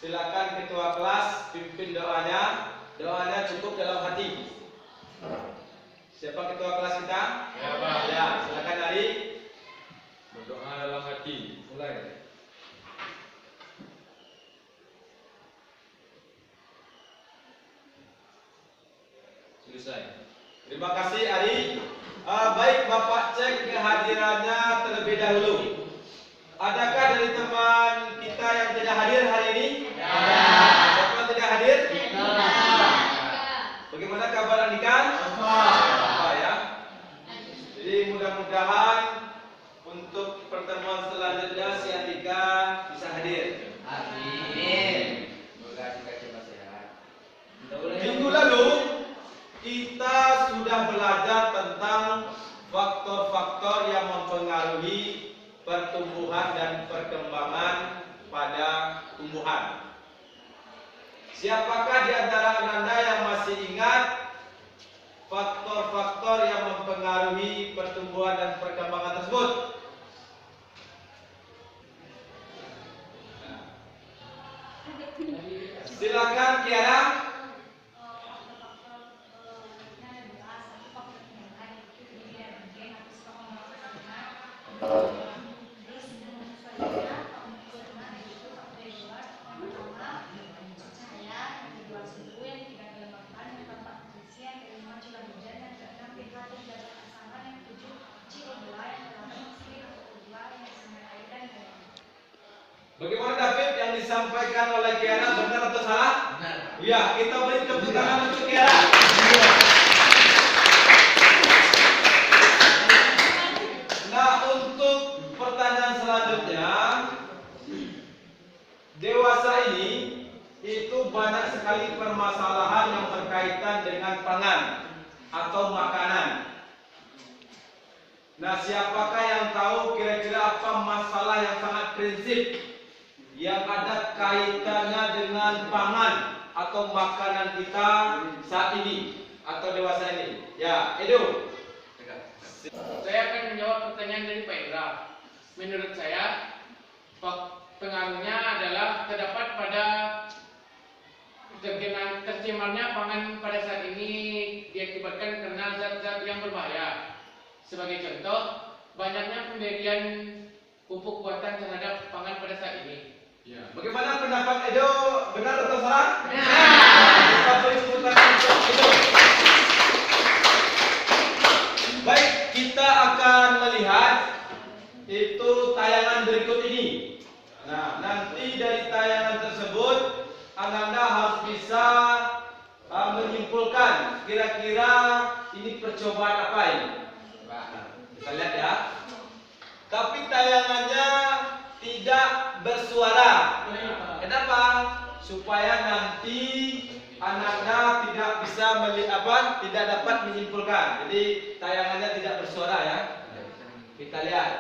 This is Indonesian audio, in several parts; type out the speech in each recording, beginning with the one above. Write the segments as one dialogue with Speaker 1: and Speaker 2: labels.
Speaker 1: Silakan ketua kelas pimpin doanya. Doanya cukup dalam hati. Siapa ketua kelas kita?
Speaker 2: Ya, Pak.
Speaker 1: Ya, silakan Ari. Berdoa dalam hati. Mulai. Selesai. Terima kasih Ari. Baik, Bapak cek kehadirannya terlebih dahulu. Adakah dari teman kita yang tidak hadir hari ini?
Speaker 2: Ya.
Speaker 1: Siapa yang tidak hadir?
Speaker 2: Ya.
Speaker 1: Bagaimana kabar Andika? Apa ya? Jadi mudah-mudahan untuk pertemuan selanjutnya si Andika bisa hadir.
Speaker 2: Amin. Semoga Andika cepat sehat.
Speaker 1: Minggu lalu kita sudah belajar tentang faktor-faktor yang mempengaruhi pertumbuhan dan perkembangan pada tumbuhan. Siapakah di antara Anda yang masih ingat faktor-faktor yang mempengaruhi pertumbuhan dan perkembangan tersebut? Silakan Kiara. Bagaimana David yang disampaikan oleh Kiara, benar atau salah?
Speaker 2: Benar.
Speaker 1: Ya, kita beri tepuk tangan untuk Kiara. Nah, untuk pertanyaan selanjutnya, dewasa ini itu banyak sekali permasalahan yang berkaitan dengan pangan atau makanan. Nah, siapakah yang tahu kira-kira apa masalah yang sangat prinsip yang ada kaitannya dengan pangan atau makanan kita saat ini atau dewasa ini? Ya, Edo.
Speaker 3: Saya akan menjawab pertanyaan dari Pak Indra. Menurut saya, pengaruhnya adalah terdapat pada tercemarnya pangan pada saat ini diakibatkan karena zat-zat yang berbahaya. Sebagai contoh, banyaknya pemberian pupuk buatan terhadap pangan pada saat ini.
Speaker 1: Ya. Bagaimana pendapat Edo? Benar atau salah?
Speaker 3: Benar.
Speaker 1: Kita beri tepuk tangan untuk Edo. Baik, kita akan melihat itu tayangan berikut ini. Nah, nanti dari tayangan tersebut Anda harus bisa menyimpulkan kira-kira ini percobaan apa ini. Kita lihat ya. Tapi tayangannya tidak bersuara. Kenapa? Supaya nanti anak-anak tidak bisa tidak dapat menyimpulkan. Jadi tayangannya tidak bersuara ya. Kita lihat.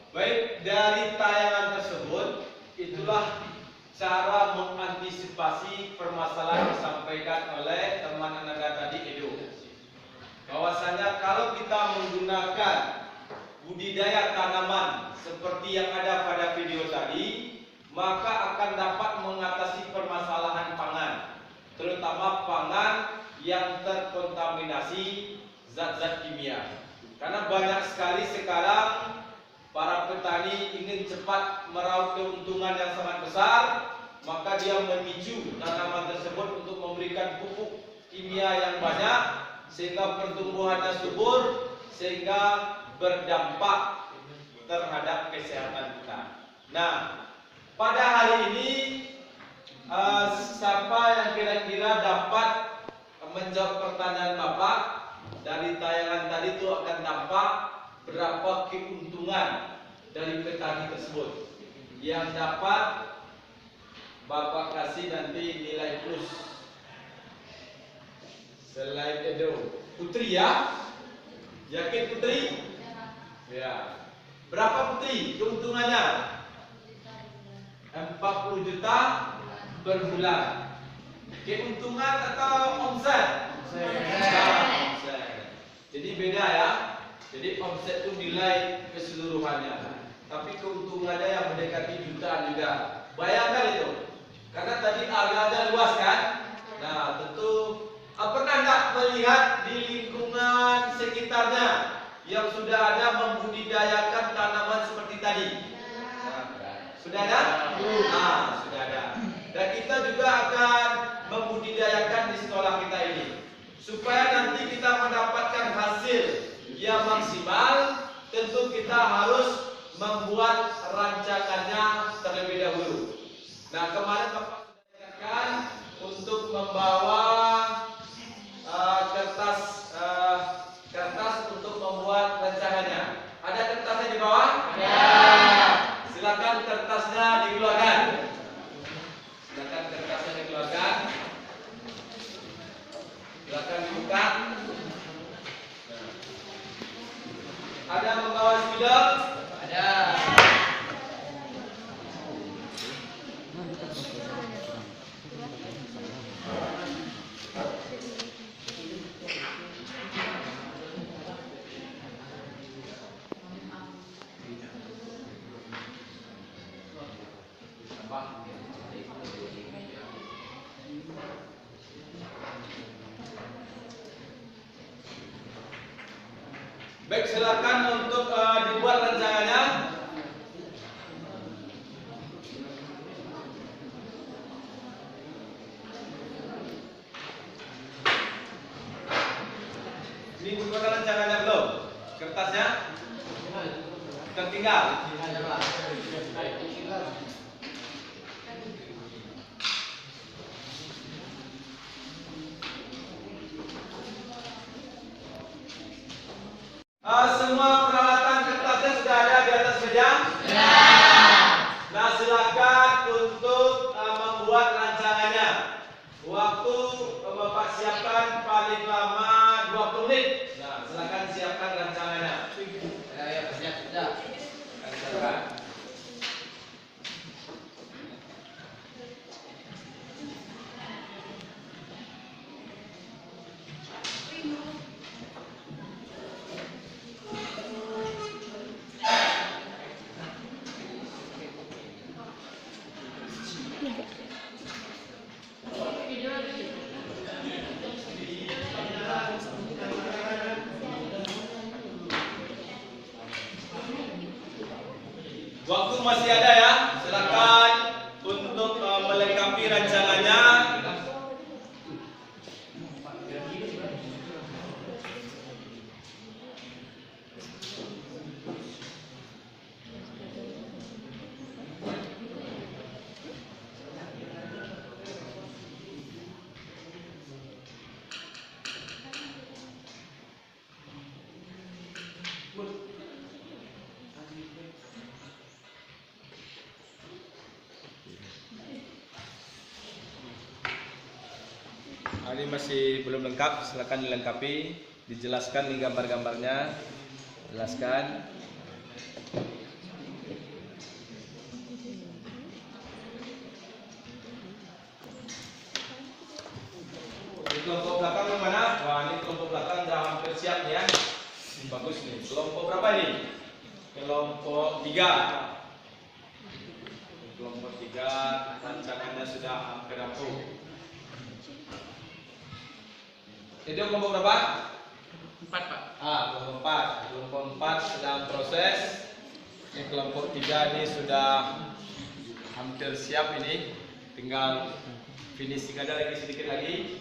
Speaker 1: Baik, dari tayangan tersebut itulah cara mengantisipasi permasalahan yang disampaikan oleh teman Anda tadi Edo. Bahwasanya kalau kita menggunakan budidaya tanaman seperti yang ada pada video tadi, maka akan dapat mengatasi permasalahan pangan, terutama pangan yang terkontaminasi zat-zat kimia. Karena banyak sekali sekarang para petani ingin cepat meraup keuntungan yang sangat besar, maka dia memicu tanaman tersebut untuk memberikan pupuk kimia yang banyak sehingga pertumbuhannya subur, sehingga berdampak terhadap kesehatan kita. Nah, pada hari ini siapa yang kira-kira dapat menjawab pertanyaan Bapak? Dari tayangan tadi itu akan tampak berapa keuntungan dari petani tersebut. Yang dapat Bapak kasih nanti nilai plus. Selain Edo, Putri ya? Yakin Putri? Ya. Berapa Putri keuntungannya? 40 juta per bulan. Keuntungan atau omset? Omset. Jadi beda ya. Jadi omset itu nilai keseluruhannya. Tapi keuntungannya yang mendekati jutaan juga. Bayangkan itu. Karena tadi areanya luas kan? Nah, tentu pernah nggak melihat di lingkungan sekitarnya yang sudah ada membudidayakan tanaman seperti tadi? Sudah ada? Sudah ada. Dan kita juga akan membudidayakan di sekolah kita ini. Supaya nanti kita mendapatkan hasil yang maksimal, tentu kita harus membuat rancangannya terlebih dahulu. Nah, kemarin Bapak sudah ingatkan untuk membawa kertas untuk membuat rancangannya. Ada kertasnya di bawah? Ya. Silakan kertasnya dikeluarkan. Silakan kertasnya dikeluarkan. Silakan dibuka. Ada membawa spidol? Ada. Baik, silakan untuk dibuat rancangannya. Ini dibuat rancangannya belum? Kertasnya? Tertinggal. Semua peralatan kertasnya sudah ada di atas meja? Ya. Nah, silakan untuk membuat rancangannya. Waktu Bapak siapkan paling lama 20 menit. Nah, silakan siapkan rancangannya. Ya, siap, sudah. Silakan. Waktu masih ada ya, silakan untuk melengkapi rancangannya. Ini masih belum lengkap, silakan dilengkapi, dijelaskan di gambar-gambarnya, jelaskan. Kelompok berapa ini? Kelompok 3. Kelompok 3 rancangannya sudah hampir rampung. Itu kelompok berapa?
Speaker 3: 4 Pak.
Speaker 1: Kelompok 4. Kelompok 4 sedang proses. Ini kelompok 3 ini sudah hampir siap ini. Tinggal finishing ada lagi sedikit lagi.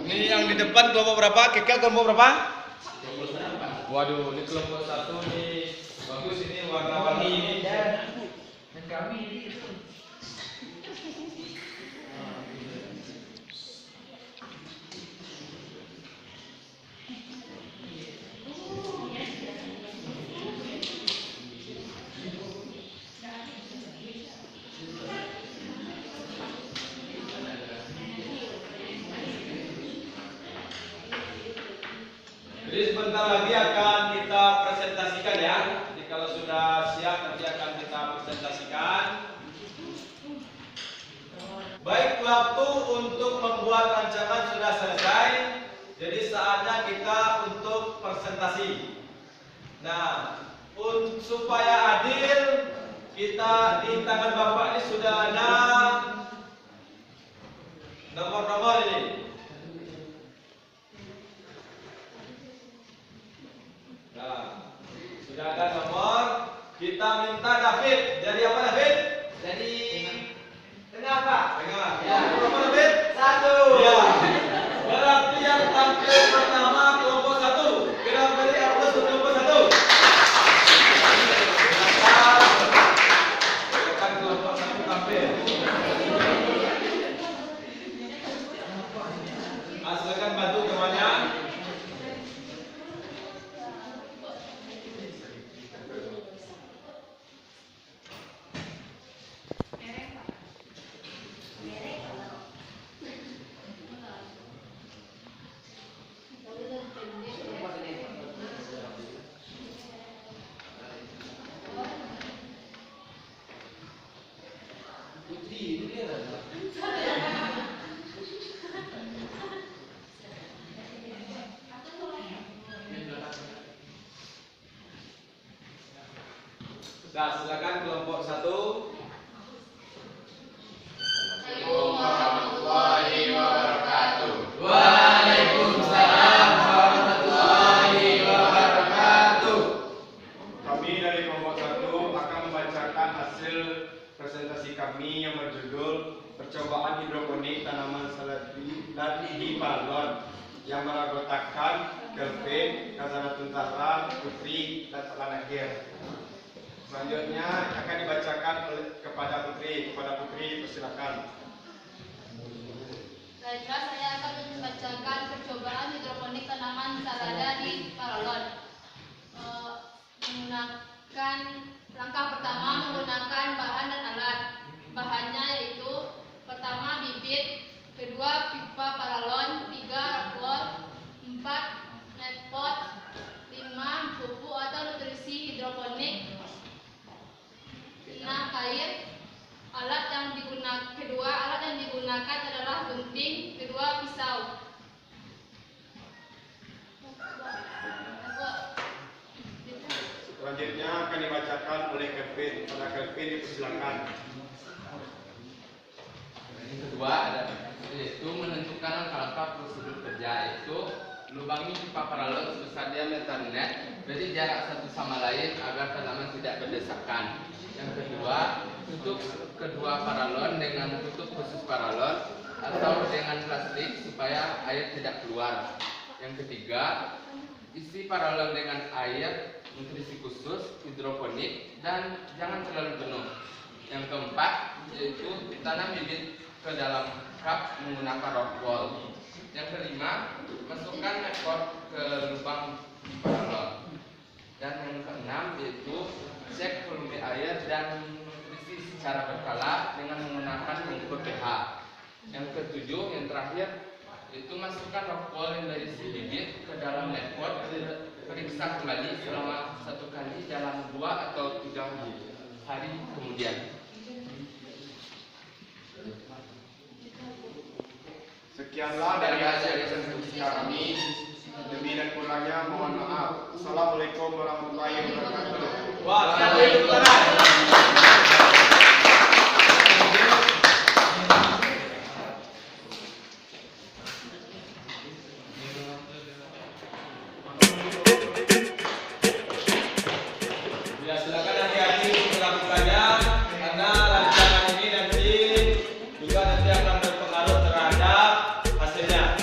Speaker 1: Ini yang di depan kelompok berapa? Kekel kelompok berapa? Waduh, ini kelompok 1 nih. Bagus ini warna-warni ini.
Speaker 2: Dan kami itu.
Speaker 1: Jadi sebentar lagi akan kita presentasikan ya. Jadi kalau sudah siap nanti akan kita presentasikan. Baik, waktu untuk membuat rancangan sudah selesai. Jadi saatnya kita untuk presentasi. Nah, supaya adil, kita di tangan Bapak ini sudah ada nomor-nomor ini. Nah, sudah ada nomor. Kita minta David. Jadi apa David?
Speaker 2: Jadi tengah Pak.
Speaker 1: Tengah.
Speaker 2: Ya.
Speaker 1: Berapa David?
Speaker 2: 1.
Speaker 1: Ya. Berarti yang tampil pertama kelompok 1. Kita beri aplaus untuk kelompok 1. Silakan kelompok 1 tampil. Silakan bantu temannya.
Speaker 2: Putri itu dia.
Speaker 1: Nah, silakan kelompok 1.
Speaker 3: Assalamualaikum warahmatullahi wabarakatuh.
Speaker 2: Waalaikumsalam warahmatullahi wabarakatuh.
Speaker 4: Kami dari kelompok 1 akan membacakan hasil presentasi kami yang berjudul Percobaan Hidroponik Tanaman Seledri dan di Balon yang beranggotakan Kelvin, Kazana Tuntara, Putri, dan Telan Akhir. Selanjutnya akan dibacakan kepada Putri. Persilakan.
Speaker 5: Baiklah, saya akan membacakan percobaan hidroponik tanaman salada di Paralon. Menggunakan langkah pertama menggunakan bahan dan alat. Bahannya yaitu pertama bibit, kedua pipa paralon, 3 rockwool, 4 netpot, 5 pupuk atau nutrisi hidroponik, 6 air. Alat yang digunakan adalah gunting, kedua pisau.
Speaker 4: Selanjutnya akan dibacakan oleh Kelvin. Pada Kelvin dipersilakan.
Speaker 2: Yang kedua yaitu menentukan langkah-langkah prosedur kerja, yaitu lubangi pipa paralon sebesar diameter net, beri jarak satu sama lain agar tanaman tidak berdesakan. Yang kedua, tutup kedua paralon dengan tutup khusus paralon atau dengan plastik supaya air tidak keluar. Yang ketiga, isi paralon dengan air, nutrisi khusus, hidroponik, dan jangan terlalu penuh. Yang keempat, yaitu tanam bibit ke dalam cup menggunakan rockwool. Yang kelima, masukkan netpot ke lubang paralon. Dan yang keenam yaitu cek volume air dan nutrisi secara berkala dengan menggunakan pengukur pH. Yang ketujuh, yang terakhir, itu masukkan rock wool yang dari si bibit ke dalam net pot, periksa kembali selama 1 kali dalam 2 atau 3 hari kemudian.
Speaker 4: Sekianlah dari hasil presentasi kami. Lebih dan kurangnya mohon maaf. Assalamualaikum warahmatullahi wabarakatuh.
Speaker 1: Waalaikumsalam. Ya, silakan hati-hati untuk melakukannya karena rancangan ini nanti juga nanti akan berpengaruh terhadap hasilnya.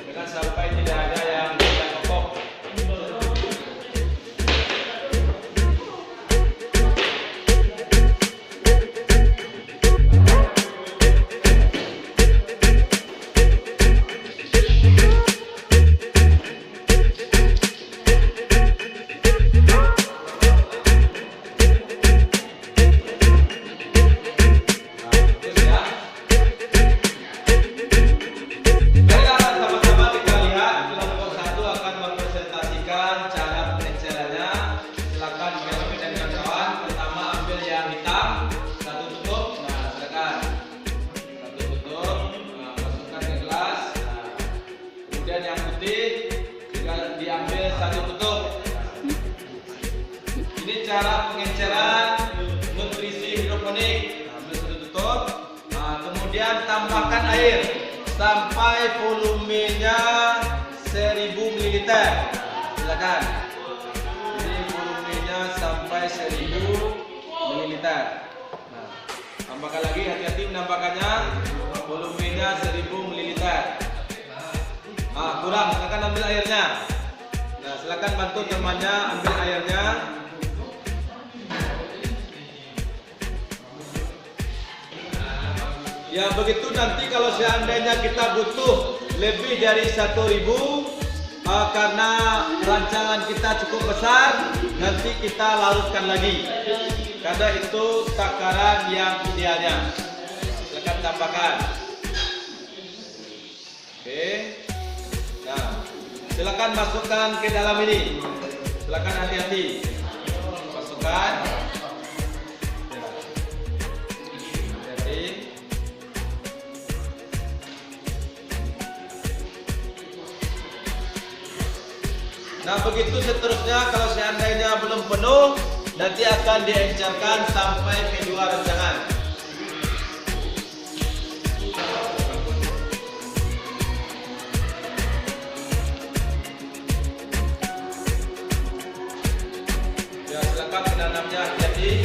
Speaker 1: Jangan sampai tidak ada yang tidak kokoh. Terus ya. Baiklah, sama-sama kita lihat kelompok 1 akan mempresentasikan cara pengecarannya. Silakan Melvin dan kawan-kawan. Pertama ambil yang hitam, 1 tutup. Nah, silakan. 1 tutup. Nah, masukkan ke gelas. Nah, kemudian yang putih juga diambil 1 tutup. Ini cara pengenceran nutrisi hidroponik. Nah, ambil 1 tutup. Nah, kemudian tambahkan air sampai volumenya 1000 ml. Silakan. Ini volumenya sampai 1000 ml. Nah, tambahkan lagi, hati-hati menambahkannya. Volumenya 1000 ml. Ah, kurang, silakan ambil airnya. Nah, silakan bantu temannya ambil airnya. Ya, begitu nanti kalau seandainya kita butuh lebih dari 1000 karena rancangan kita cukup besar, nanti kita larutkan lagi. Karena itu takaran yang idealnya. Silakan tambahkan. Oke. Nah, silakan masukkan ke dalam ini. Silakan hati-hati. Masukkan. Hati-hati. Nah, begitu seterusnya. Kalau seandainya belum penuh, nanti akan diencerkan sampai kedua rancangan. Ya, silakan penanamnya hati-hati.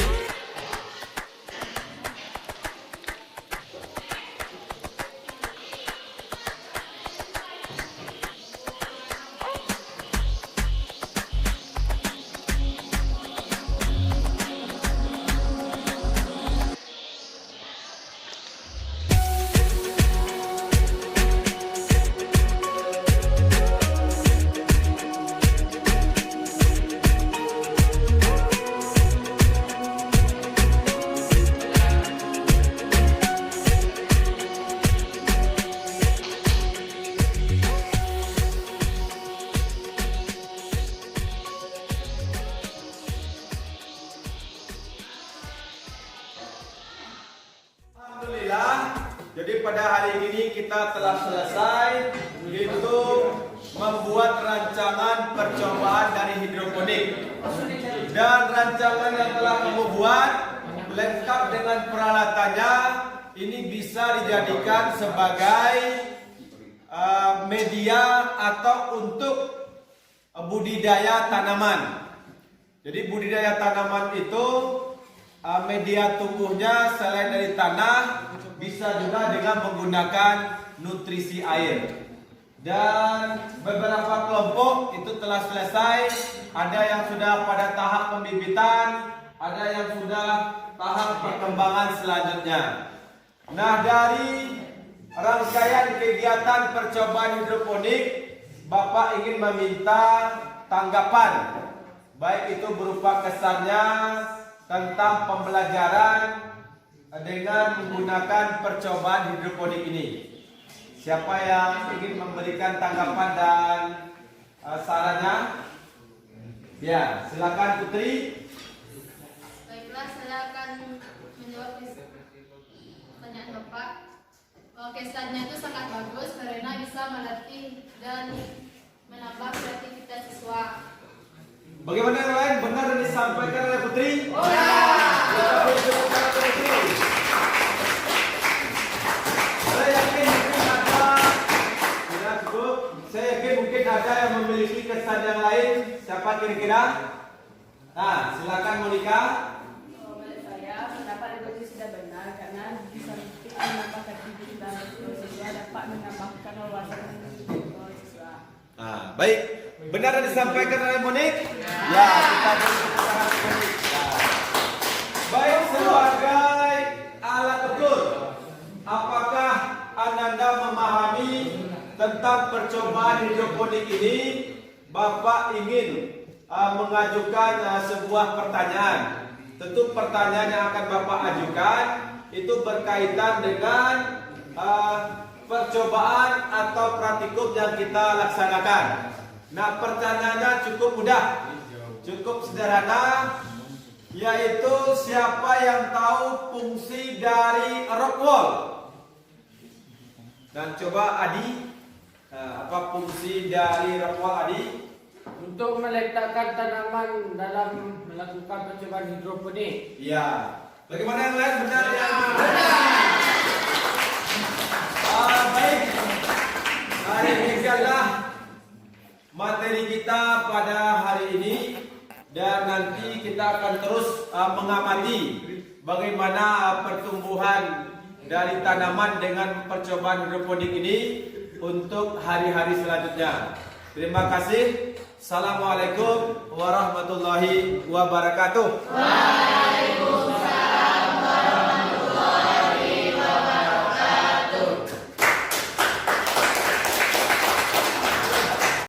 Speaker 1: Alhamdulillah, jadi pada hari ini kita telah selesai itu membuat rancangan percobaan dari hidroponik. Dan rancangan yang telah kamu buat lengkap dengan peralatannya, ini bisa dijadikan sebagai media atau untuk budidaya tanaman. Jadi budidaya tanaman itu media tumbuhnya selain dari tanah bisa juga dengan menggunakan nutrisi air. Dan beberapa kelompok itu telah selesai. Ada yang sudah pada tahap pembibitan, ada yang sudah tahap perkembangan selanjutnya. Nah, dari rangkaian kegiatan percobaan hidroponik, Bapak ingin meminta tanggapan, baik itu berupa kesannya tentang pembelajaran dengan menggunakan percobaan hidroponik ini? Siapa yang ingin memberikan tanggapan dan sarannya? Ya, silakan Putri.
Speaker 5: Baiklah, saya akan menjawab pertanyaan Bapak. Kesannya itu sangat bagus karena bisa melatih dan menambah kreativitas siswa.
Speaker 1: Bagaimana yang lain? Benar yang disampaikan oleh Putri?
Speaker 5: Oh ya.
Speaker 1: Saya yakin mungkin ada, tidak cukup. Saya yakin mungkin ada yang memiliki kesan yang lain. Siapa kira-kira? Nah, silakan Monica.
Speaker 6: Menurut saya, pendapat itu sudah benar karena bisa menambah kreativitas siswa, dapat menambahkan wawasan siswa.
Speaker 1: Nah, baik. Benar yang disampaikan oleh Monik? Ya, kita beri tepuk tangan untuk Monik. Ya. Baik, sebagai alat ukur, apakah Ananda memahami tentang percobaan hidroponik ini? Bapak ingin mengajukan sebuah pertanyaan. Tentu pertanyaan yang akan Bapak ajukan itu berkaitan dengan percobaan atau praktikum yang kita laksanakan. Nah, pertanyaannya cukup mudah, cukup sederhana, yaitu siapa yang tahu fungsi dari rock wall? Dan coba Adi, apa fungsi dari rock wall Adi?
Speaker 7: Untuk meletakkan tanaman dalam melakukan percobaan hidroponik.
Speaker 1: Ya. Bagaimana yang lain? Benar yang baik. Hari ini adalah materi kita pada hari ini, dan nanti kita akan terus mengamati bagaimana pertumbuhan dari tanaman dengan percobaan hidroponik ini untuk hari-hari selanjutnya. Terima kasih. Assalamualaikum warahmatullahi wabarakatuh.
Speaker 5: Waalaikumsalam.